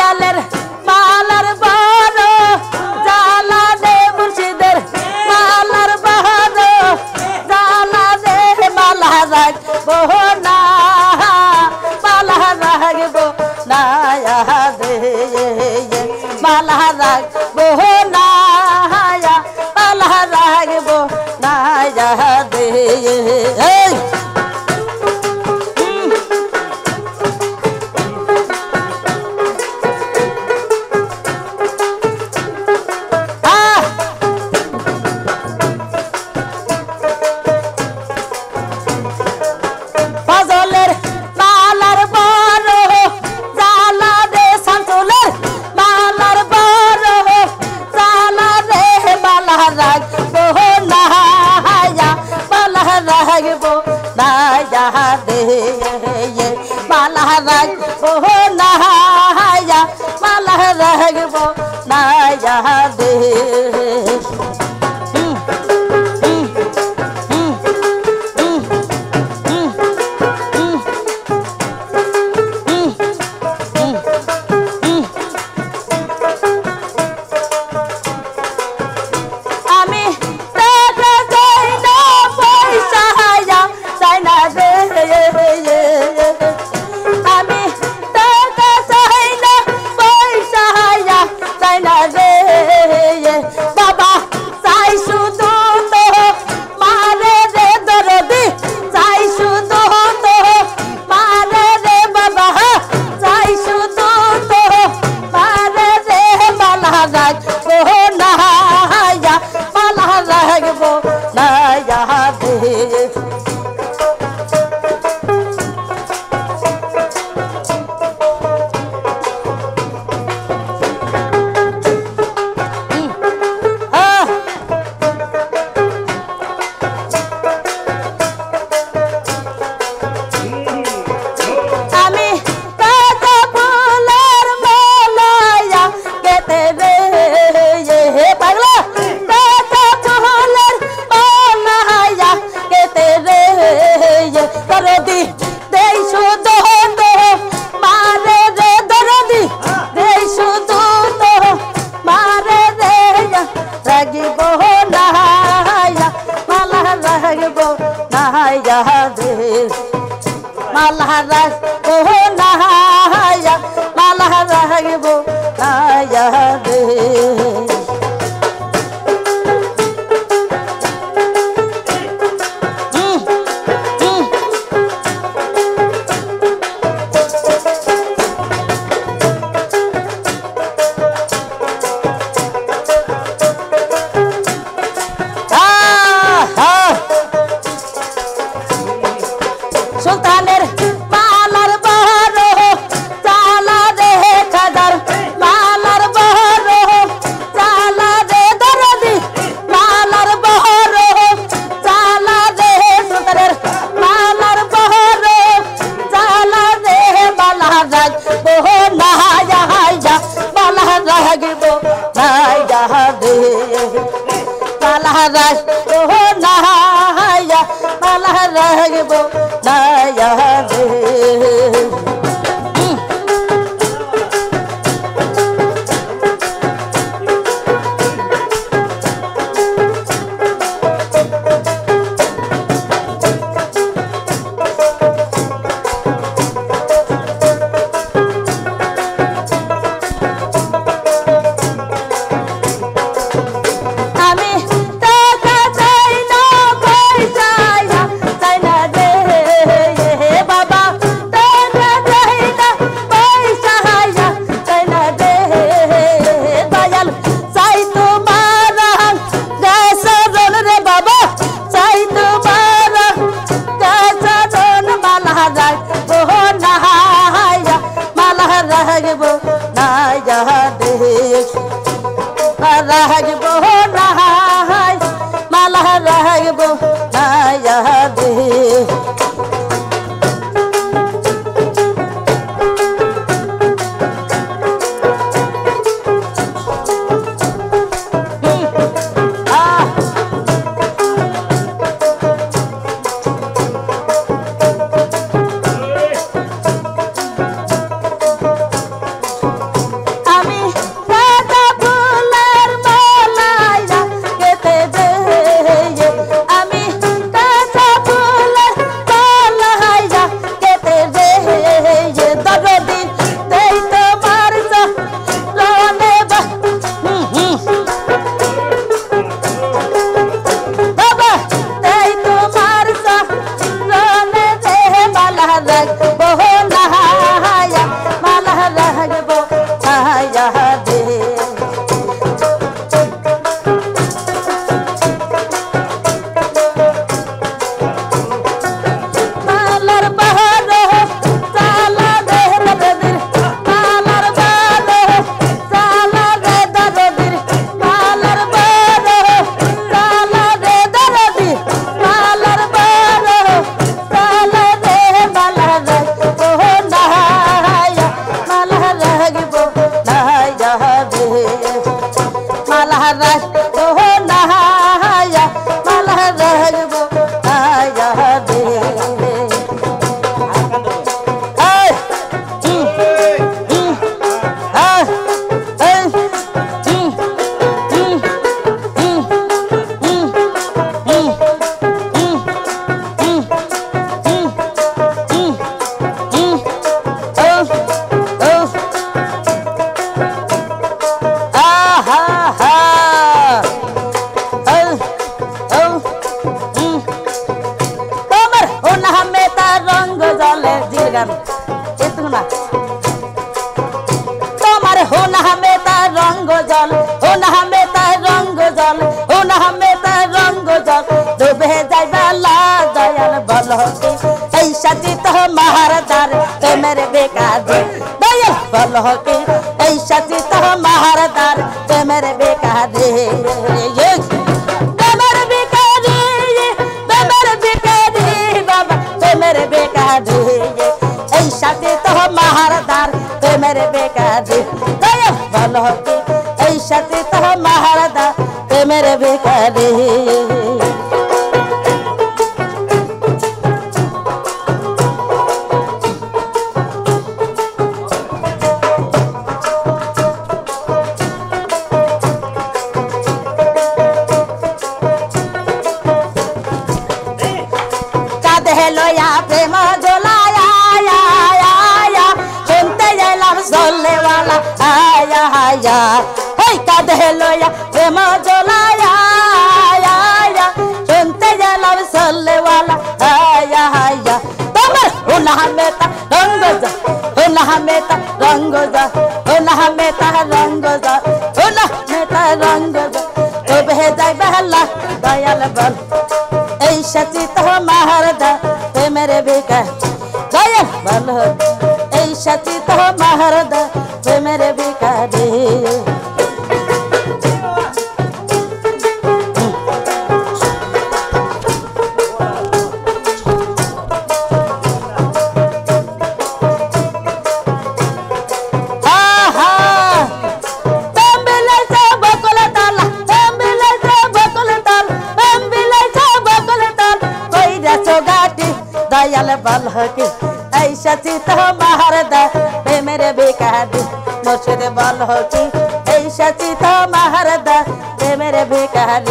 দয়ালের মালার বড় জালা দে মুর্শিদের মালার বড় জালা দে মালা রাখবো না মালা রাখবো না দে মালা রাখবো না মালা রাখবো না দে माला रखबो नहाया माला रखबो नया दे माला रखबो नहाया माला रखबो नया दे सुल्तानेर मालार बहरो चाला दे खदर मालार बहरो चाला दे दरदी मालार बहरो चाला दे सुल्तानेर मालार बहरो चाला दे माला रखबो नहाया माला रखबो नया दे माला रखबो नहाया माला रखबो नया दे বলো কি এই সাথী তো মাহারদার প্রেমের বেকারি প্রেমের বেকারি প্রেমের বেকারি বাবা প্রেমের বেকারি এই সাথী তো মাহারদার প্রেমের বেকারি বলো কি এই সাথী তো মাহারদার প্রেমের বেকারি लोया प्रेम जोलाया आया आया सुनते जलाम सोलने वाला आया आया हे कादे लोया प्रेम जोलाया आया आया सुनते जलाम सोलने वाला आया आया तमर उन्हा में ता रंग जा उन्हा में ता रंग जा उन्हा में ता रंग जा उन्हा में ता रंग जा तो भेजाई बहला दयाल बल ऐ सची तो महारदा मेरे बेका दया बल ऐ सची तो महारदा मेरे बेका दे दयाल बल के ऐसा चित महारदा मेरे बेकार मुर्शिद बल के ऐसा चित महारदा मेरे बेकार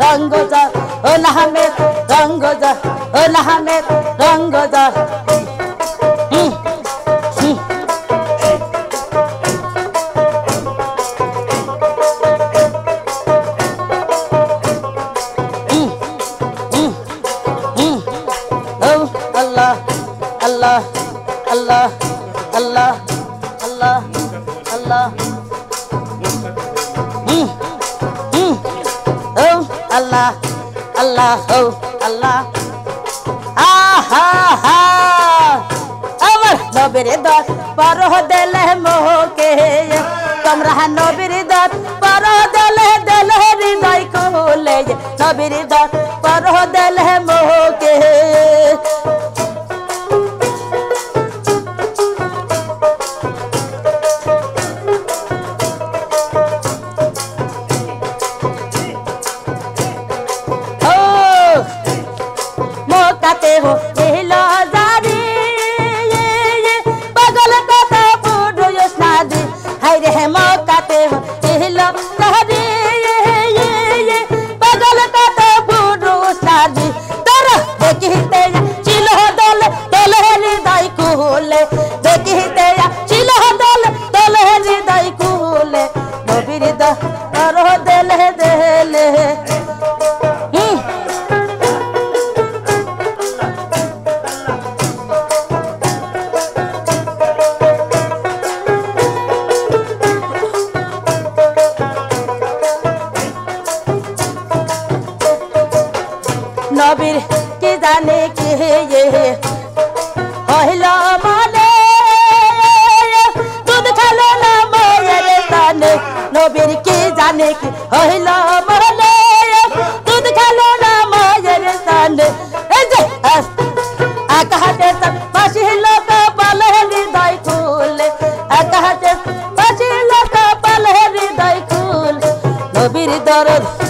रंगोजा ओला हमें रंगोजा ओला हमें रंगोजा अल्लाह अल्लाह अल्लाह अल्लाह अल्लाह अल्लाह Allah Allah oh Allah aha ha amar nobir dat paro dele moke kamra nobir dat paro dele dele hriday kole nobir dat paro dele moke हो एलो जारी बगल कथा बुढ़ो योजना दी हाय रे मौकाते हो एलो जारी बगल कथा बुढ़ो योजना दी तर देखते चिलो दल दल हृदय कुले देखते चिलो दल दल हृदय कुले नबीर द करो दिल दिल नबीर की जाने की ये होइलो माने दूध खालो ना मोरे ताने नबीर की जाने की होइलो माने दूध खालो ना मोरे ताने ए जे आकाहते सब पासिलो का पलहरी दाई खुले आकाहते पासिलो का पलहरी दाई खुले नबीर दरद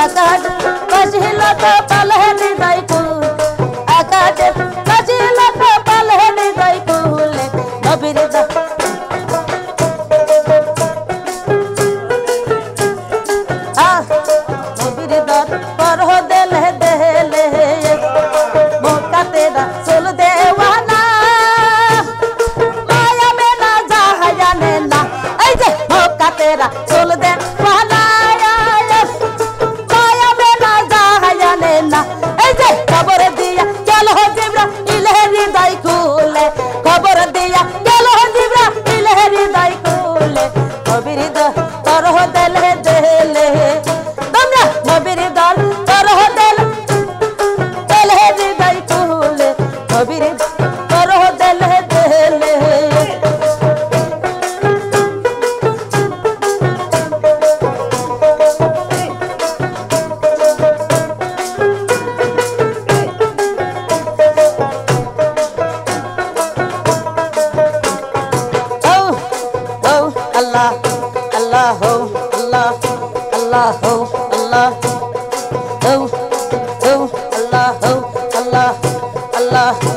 আকাশ কাশিল কপাল হৃদয় কুল আকাশ কাশিল কপাল হৃদয় কুলে নবীর নবীর দর করহ দেলে দেলে মক্কা তেরা চল দেওয়ানা মায়া মে না জাহানে না এই যে মক্কা তেরা চল দেওয়ানা মায়া মে না জাহানে না এই যে খবর দিয়া চল হো জিবরাইল হৃদয় খুলে খবর দিয়া চল হো জিবরাইল হৃদয় খুলে নবীর দর করহ দেলে দেলে নবীর দল করহ দেলে হৃদয় খুলে নবীর করহ দেলে দেলে আল্লাহ আল্লাহ আল্লাহ আল্লাহ আল্লাহ Allah Allah Allah